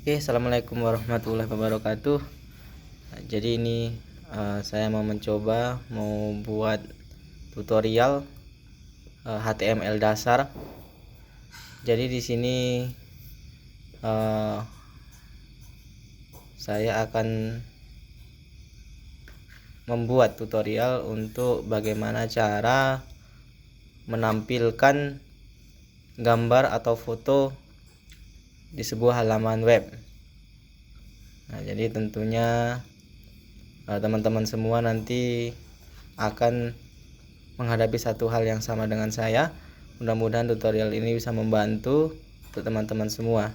Oke, assalamualaikum warahmatullahi wabarakatuh. Jadi ini saya mau buat tutorial HTML dasar. Jadi di sini saya akan membuat tutorial untuk bagaimana cara menampilkan gambar atau foto di sebuah halaman web. Nah, jadi tentunya teman-teman semua nanti akan menghadapi satu hal yang sama dengan saya. Mudah-mudahan tutorial ini bisa membantu untuk teman-teman semua.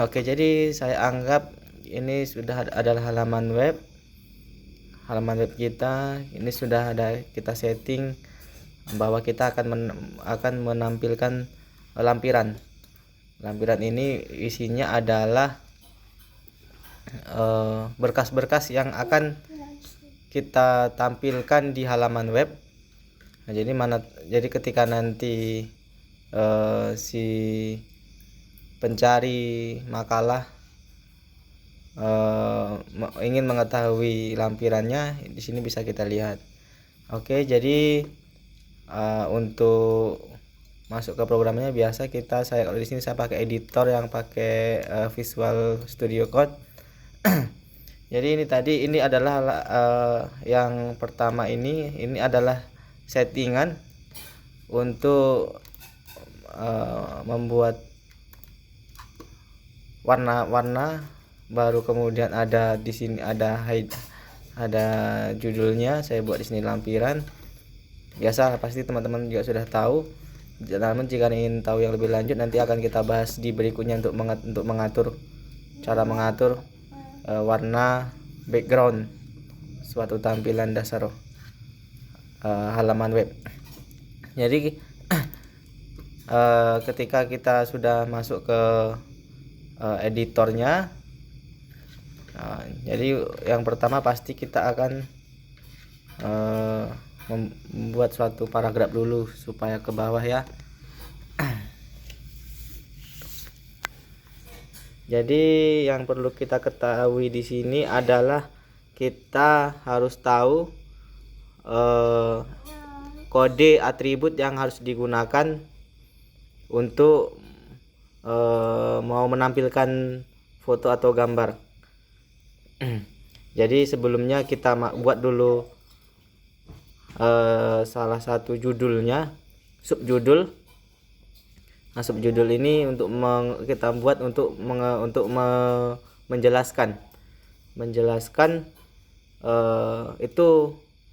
Oke, jadi saya anggap ini sudah adalah halaman web kita. Ini sudah ada kita setting bahwa kita akan menampilkan lampiran. Lampiran ini isinya adalah berkas-berkas yang akan kita tampilkan di halaman web. Nah, jadi ketika nanti si pencari makalah ingin mengetahui lampirannya, di sini bisa kita lihat. Oke, jadi untuk masuk ke programnya biasa kalau di sini saya pakai editor yang pakai Visual Studio Code. Jadi ini adalah yang pertama, ini adalah settingan untuk membuat warna-warna. Baru kemudian ada di sini ada judulnya, saya buat di sini lampiran. Biasa pasti teman-teman juga sudah tahu. Namun jika ingin tahu yang lebih lanjut, nanti akan kita bahas di berikutnya untuk mengatur cara mengatur warna background suatu tampilan dasar halaman web. Jadi ketika kita sudah masuk ke editornya, jadi yang pertama pasti kita akan membuat suatu paragraf dulu supaya ke bawah ya. Jadi yang perlu kita ketahui di sini adalah kita harus tahu kode atribut yang harus digunakan untuk mau menampilkan foto atau gambar. Jadi sebelumnya kita buat dulu salah satu judulnya, subjudul. Nah, subjudul ini kita buat untuk menjelaskan itu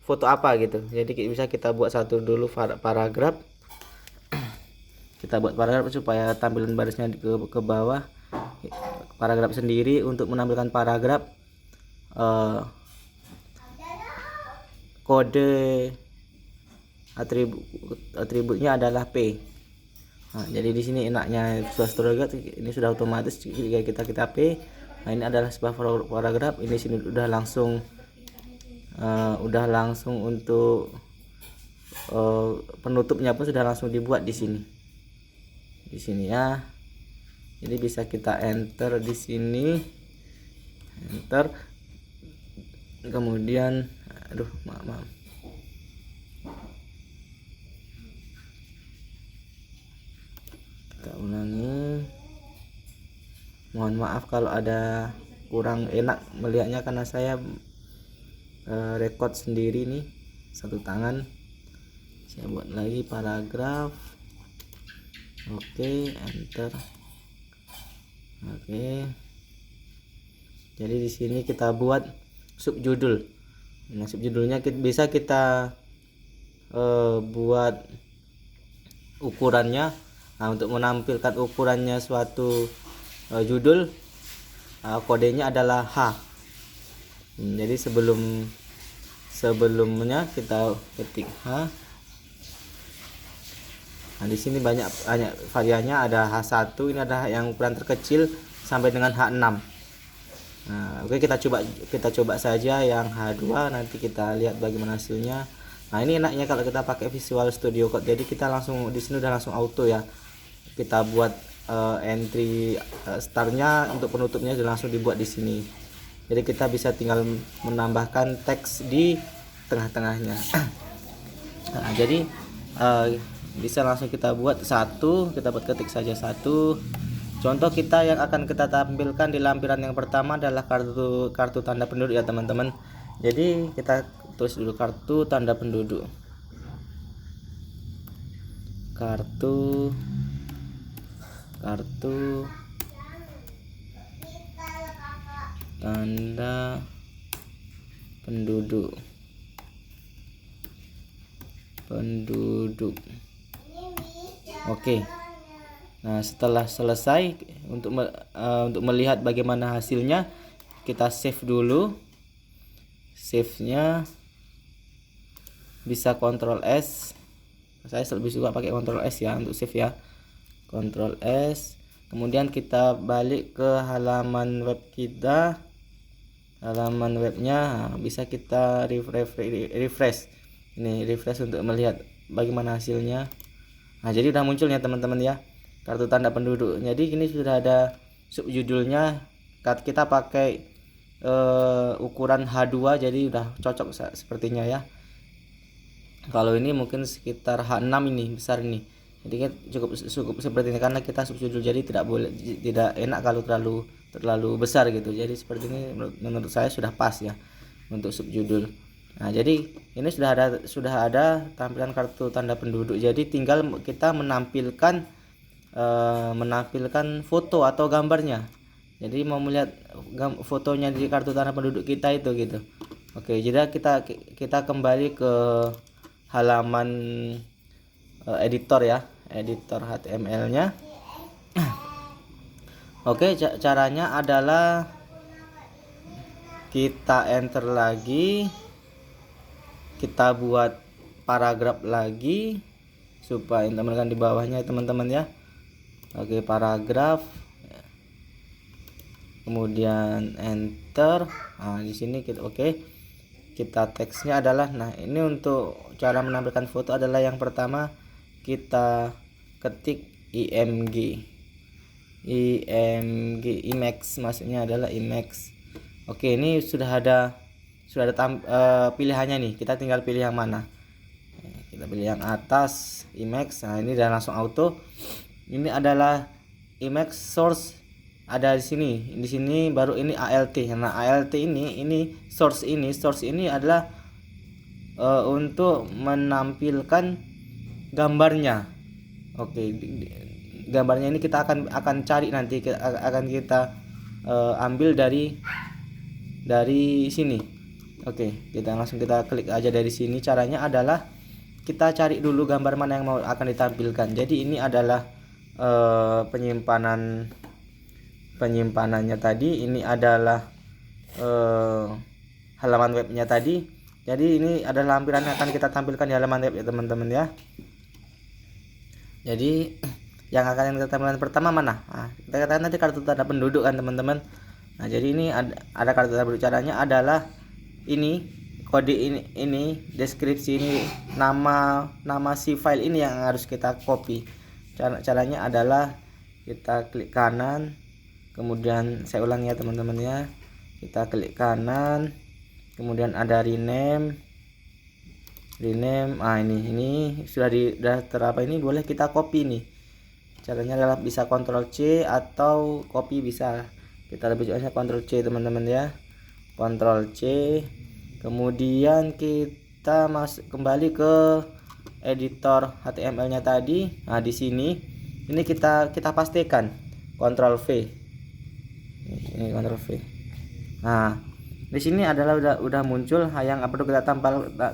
foto apa gitu. Jadi bisa kita buat satu dulu paragraf. Kita buat paragraf supaya tampilan barisnya ke bawah. Paragraf sendiri untuk menampilkan paragraf. Kode atributnya adalah P. Nah, jadi di sini enaknya Visual ini sudah otomatis jika kita P. Nah, ini adalah sebuah paragraf. Ini sini udah langsung untuk penutupnya pun sudah langsung dibuat di sini. Di sini ya. Jadi bisa kita enter di sini. Enter. Kemudian maaf. Kita ulangi. Mohon maaf kalau ada kurang enak melihatnya karena saya record sendiri nih satu tangan. Saya buat lagi paragraf. Oke, enter. Oke. Jadi di sini kita buat subjudul. Nah, subjudulnya bisa kita buat ukurannya. Nah, untuk menampilkan ukurannya suatu judul, kodenya adalah H. Jadi sebelumnya kita ketik H. Nah, di sini banyak variannya, ada H1, ini ada yang ukuran terkecil sampai dengan H6. Nah, oke, kita coba saja yang H2, nanti kita lihat bagaimana hasilnya. Nah, ini enaknya kalau kita pakai Visual Studio Code. Jadi kita langsung di sini udah langsung auto ya. Kita buat entry startnya, untuk penutupnya sudah langsung dibuat di sini. Jadi kita bisa tinggal menambahkan teks di tengah-tengahnya. Nah, jadi bisa langsung kita buat satu, kita buat ketik saja satu. Contoh kita yang akan kita tampilkan di lampiran yang pertama adalah kartu tanda penduduk ya teman-teman. Jadi kita tulis dulu kartu tanda penduduk. Kartu tanda penduduk. Oke. Nah, setelah selesai, untuk melihat bagaimana hasilnya, kita save dulu. Save-nya bisa Ctrl S. Saya lebih suka pakai Ctrl S ya untuk save ya. Ctrl S. Kemudian kita balik ke halaman web kita. Halaman webnya bisa kita refresh. Ini refresh untuk melihat bagaimana hasilnya. Nah, jadi udah muncul ya teman-teman ya, kartu tanda penduduk. Jadi ini sudah ada subjudulnya. Kita pakai ukuran H2, jadi udah cocok sepertinya ya. Kalau ini mungkin sekitar H6 ini, besar ini. Jadi kan cukup seperti ini karena kita subjudul, jadi tidak enak kalau terlalu besar gitu. Jadi seperti ini menurut saya sudah pas ya untuk subjudul. Nah, jadi ini sudah ada tampilan kartu tanda penduduk. Jadi tinggal kita menampilkan foto atau gambarnya. Jadi mau melihat fotonya di kartu tanda penduduk kita itu gitu. Oke, jadi kita kembali ke halaman editor ya, editor HTML-nya. Oke, caranya adalah kita enter lagi, kita buat paragraf lagi supaya teman-teman di bawahnya teman-teman ya. Oke, paragraf, kemudian enter. Nah, di sini kita teksnya adalah, nah ini untuk cara menampilkan foto adalah yang pertama kita ketik image, maksudnya adalah image. Oke, ini sudah ada pilihannya nih, kita tinggal pilih yang mana. Kita pilih yang atas, image. Nah, ini udah langsung auto. Ini adalah image source, ada di sini baru ini ALT. Nah, ALT ini source ini adalah untuk menampilkan gambarnya. Oke, gambarnya ini kita akan cari nanti, akan kita ambil dari sini. Oke, kita klik aja dari sini. Caranya adalah kita cari dulu gambar mana yang akan ditampilkan. Jadi ini adalah penyimpanannya tadi. Ini adalah halaman webnya tadi. Jadi ini adalah lampiran yang akan kita tampilkan di halaman web ya teman-teman ya. Jadi yang akan kita tampilkan pertama mana? Nah, kita katakan nanti kartu tanda penduduk kan teman-teman. Nah, jadi ini ada kartu tanda penduduk. Caranya adalah ini kode ini deskripsi ini, nama si file ini yang harus kita copy. Caranya adalah kita klik kanan, kemudian saya ulang ya teman-teman ya, kita klik kanan, kemudian ada rename. Ini sudah terapa, ini boleh kita copy nih. Caranya adalah bisa Ctrl C atau copy bisa. Kita lebih cocoknya Ctrl C teman-teman ya, Ctrl C. Kemudian kita kembali ke editor HTML-nya tadi. Nah, di sini ini kita pastikan Ctrl V. Ini Ctrl V. Nah, di sini adalah udah muncul. Yang perlu kita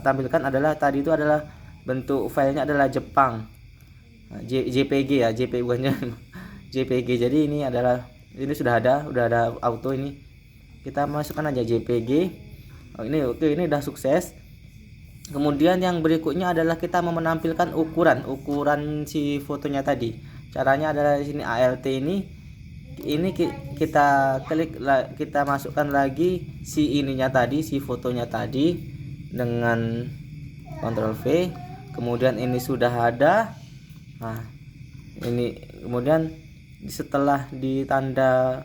tampilkan adalah tadi itu adalah bentuk filenya adalah Jepang. Nah, JPG ya, JPG bukannya JPG. Jadi ini sudah ada auto ini. Kita masukkan aja JPG. Oh, ini udah sukses. Kemudian yang berikutnya adalah kita mau menampilkan ukuran si fotonya tadi. Caranya adalah di sini ALT ini kita klik, kita masukkan lagi si fotonya tadi dengan Ctrl V. Kemudian ini sudah ada. Nah, ini kemudian setelah di tanda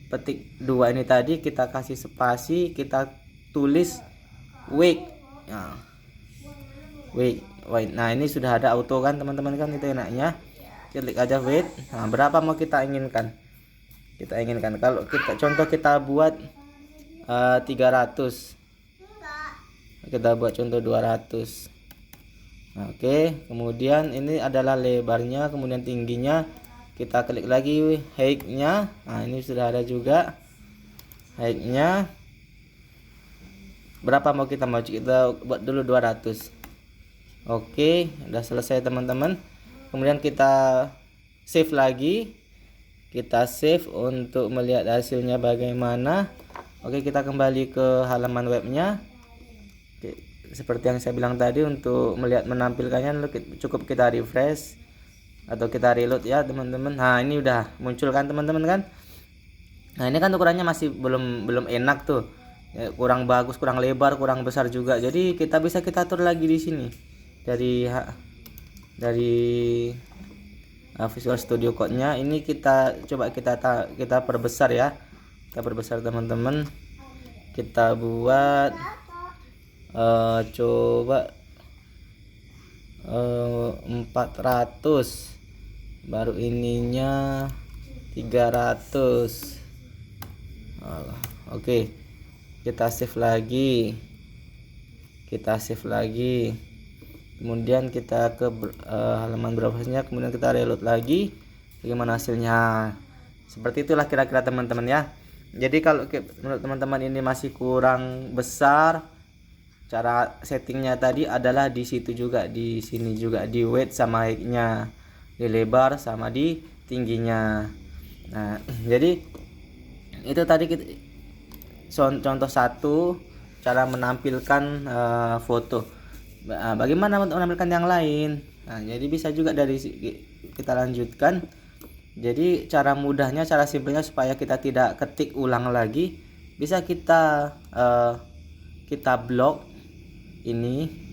petik 2 ini tadi kita kasih spasi, kita tulis wait. Nah, wait. Nah, ini sudah ada auto kan teman-teman, kan itu enaknya. Klik aja wait. Nah, berapa mau kita inginkan? Kalau kita contoh kita buat 300. Kita buat contoh 200. Oke, kemudian ini adalah lebarnya, kemudian tingginya. Kita klik lagi height-nya. Nah, ini sudah ada juga height-nya. Berapa mau kita buat dulu 200. Oke, udah selesai teman-teman. Kemudian kita save lagi. Kita save untuk melihat hasilnya bagaimana. Oke, kita kembali ke halaman webnya. Oke, seperti yang saya bilang tadi, untuk melihat menampilkannya cukup kita refresh atau kita reload ya teman-teman. Nah, ini udah muncul kan teman-teman kan. Nah, ini kan ukurannya masih belum enak tuh ya, kurang bagus, kurang lebar, kurang besar juga. Jadi kita atur lagi di sini dari Visual Studio Code-nya. Ini kita coba kita perbesar ya. Kita perbesar teman-teman. Kita buat coba 400, baru ininya 300. Oke, kita save lagi, kemudian kita ke halaman browsernya, kemudian kita reload lagi. Bagaimana hasilnya? Seperti itulah kira-kira teman-teman ya. Jadi kalau menurut teman-teman ini masih kurang besar, cara settingnya tadi adalah di situ juga, di sini juga, di width sama height-nya, di lebar sama di tingginya. Nah, jadi itu tadi contoh satu cara menampilkan foto. Bagaimana untuk menampilkan yang lain? Nah, jadi bisa juga kita lanjutkan. Jadi cara mudahnya, cara simpelnya supaya kita tidak ketik ulang lagi, bisa kita blok ini.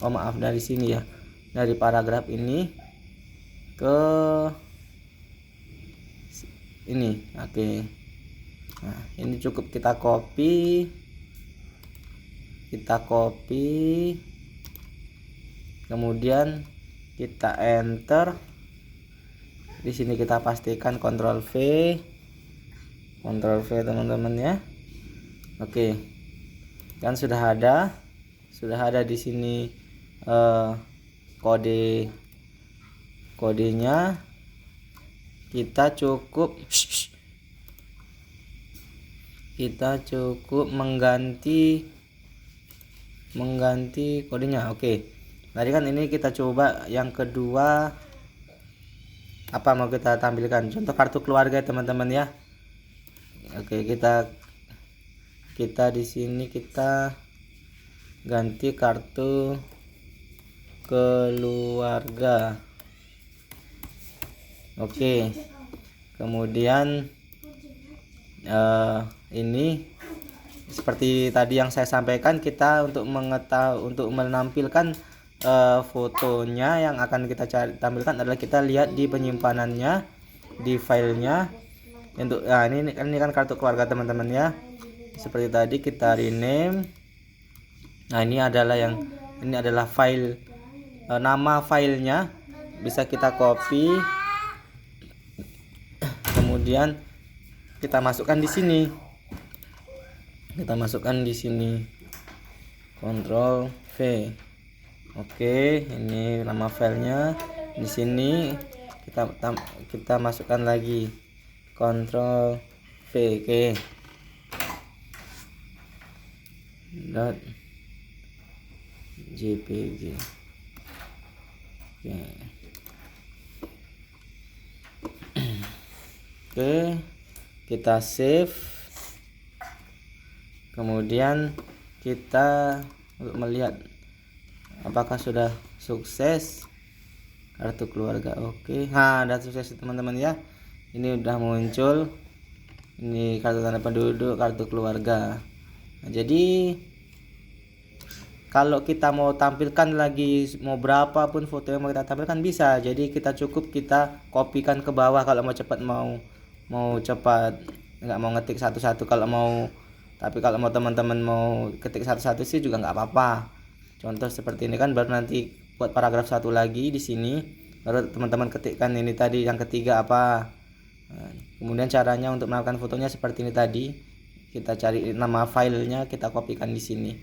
Maaf, dari sini ya, dari paragraf ini ke ini. Oke. Nah, ini cukup kita copy, kemudian kita enter. Di sini kita pastikan Ctrl V teman-teman ya. Oke, kan sudah ada di sini kodenya. Kita cukup mengganti kodenya. Oke, tadi kan ini kita coba yang kedua, apa mau kita tampilkan contoh kartu keluarga teman-teman ya. Oke, kita di sini kita ganti kartu keluarga. Oke, kemudian ini seperti tadi yang saya sampaikan, kita untuk menampilkan fotonya yang akan kita tampilkan adalah kita lihat di penyimpanannya, di filenya. Untuk ini kan kartu keluarga teman-teman ya. Seperti tadi kita rename. Nah, ini adalah file, nama filenya bisa kita copy, kemudian kita masukkan di sini. Ctrl V. Oke, ini nama filenya. Di sini kita masukkan lagi Ctrl V. Oke. .jpg. Oke. Oke, kita save. Kemudian kita melihat apakah sudah sukses kartu keluarga. Oke, nah udah sukses teman-teman ya. Ini udah muncul, ini kartu tanda penduduk, kartu keluarga. Nah, jadi kalau kita mau tampilkan lagi mau berapapun foto yang mau kita tampilkan bisa. Jadi kita cukup kita kopikan ke bawah kalau mau cepat, mau cepat, nggak mau ngetik satu-satu kalau mau. Tapi kalau mau teman-teman mau ketik satu-satu sih juga nggak apa-apa. Contoh seperti ini kan, baru nanti buat paragraf satu lagi di sini, baru teman-teman ketikkan ini tadi yang ketiga apa. Nah, kemudian caranya untuk melakukan fotonya seperti ini tadi, kita cari nama filenya, kita kopikan di sini.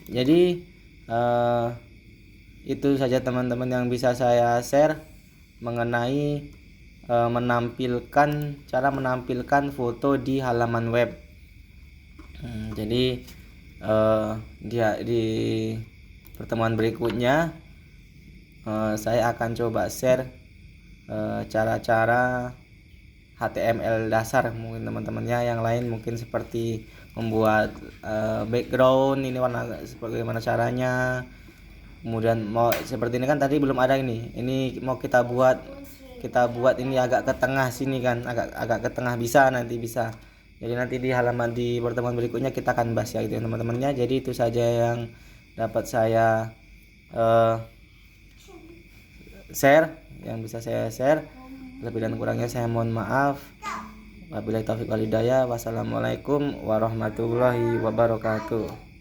Jadi itu saja teman-teman yang bisa saya share mengenai cara menampilkan foto di halaman web. Jadi di pertemuan berikutnya saya akan coba share cara-cara HTML dasar. Mungkin teman-temannya yang lain mungkin seperti membuat background, ini warna bagaimana caranya. Kemudian mau seperti ini kan tadi belum ada ini mau kita buat ini agak ke tengah sini kan, agak ke tengah, bisa nanti bisa. Jadi nanti di pertemuan berikutnya kita akan bahas ya gitu teman-temannya. Jadi itu saja yang dapat saya share, yang bisa saya share. Lebih dan kurangnya saya mohon maaf. Wabillahi taufiq wal hidayah. Wassalamualaikum warahmatullahi wabarakatuh.